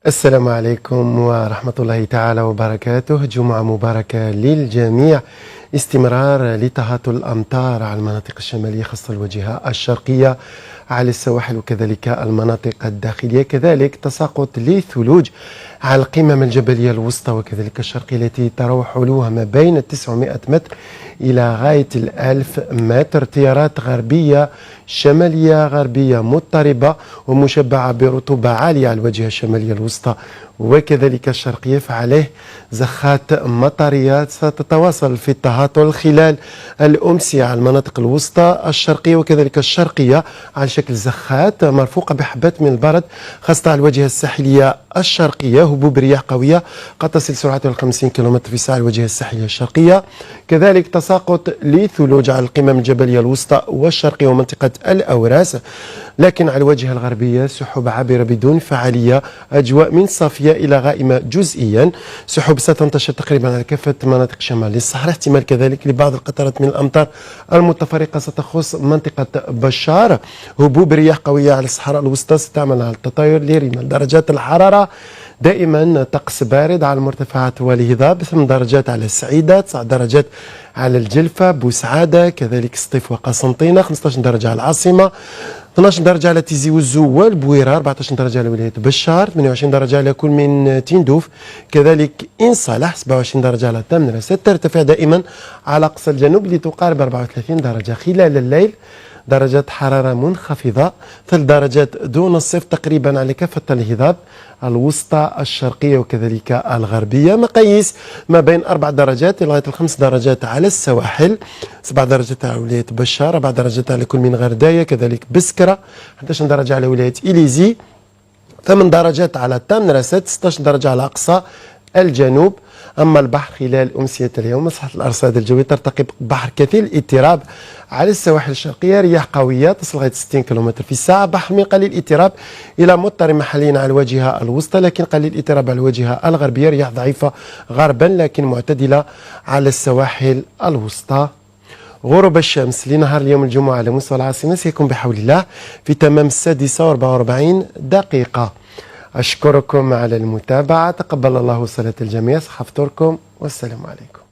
السلام عليكم ورحمة الله تعالى وبركاته. جمعة مباركة للجميع. استمرار لتهاطل الأمطار على المناطق الشمالية خاصة الواجهة الشرقية على السواحل وكذلك المناطق الداخلية، كذلك تساقط للثلوج على القمم الجبلية الوسطى وكذلك الشرقية التي تروح علوها ما بين 900 متر إلى غاية 1000 متر. تيارات غربية شمالية غربية مضطربة ومشبعة برطوبة عالية على الواجهة الشمالية الوسطى وكذلك الشرقية، فعليه زخات مطرية ستتواصل في التهاطل خلال الأمسية على المناطق الوسطى الشرقية وكذلك الشرقية على شكل زخات مرفوقة بحبات من البرد خاصة على الواجهة الساحلية الشرقية. هبوب رياح قوية قد تصل سرعتها 50 كم في الساعة على الواجهة الساحلية الشرقية، كذلك تساقط لثلوج على القمم الجبلية الوسطى والشرقية ومنطقة الأوراس، لكن على الواجهة الغربية سحب عابرة بدون فعالية، أجواء من صافية إلى غائمة جزئيا. سحب ستنتشر تقريبا على كافة مناطق شمال الصحراء، احتمال كذلك لبعض القطرات من الأمطار المتفرقة ستخص منطقة بشار. هبوب رياح قوية على الصحراء الوسطى ستعمل على التطاير لرمال درجات الحرارة. دائما طقس بارد على المرتفعات والهضاب، 8 درجات على السعيدة، 9 درجات على الجلفة بوسعادة، كذلك سطيف وقسنطينة، 15 درجة على العاصمة، 12 درجة على تيزي وزو والبويرة، 14 درجة على ولاية بشار، 28 درجة على كل من تندوف، كذلك إن صالح، 27 درجة على تمنرست. ترتفع دائما على أقصى الجنوب لتقارب 34 درجة. خلال الليل درجات حرارة منخفضة، 3 درجات دون الصفر تقريبا على كافة الهضاب الوسطى الشرقية وكذلك الغربية. مقاييس ما بين 4 درجات لغاية 5 درجات على السواحل، 7 درجات على ولاية بشار، 4 درجات على كل من غرداية كذلك بسكرة، 11 درجة على ولاية إليزي، 8 درجات على تامنرست، 16 درجة على أقصى الجنوب. أما البحر خلال أمسية اليوم مصلحة الأرصاد الجوية ترتقب بحر كثير الاضطراب على السواحل الشرقية، رياح قوية تصل لغاية 60 كم في الساعة، بحر من قليل الاضطراب إلى مضطرب محليا على الواجهة الوسطى لكن قليل الاضطراب على الواجهة الغربية، رياح ضعيفة غربا لكن معتدلة على السواحل الوسطى. غروب الشمس لنهار اليوم الجمعة على مستوى العاصمة سيكون بحول الله في تمام 6:44. أشكركم على المتابعة، تقبل الله صلاة الجميع، صحفتكم والسلام عليكم.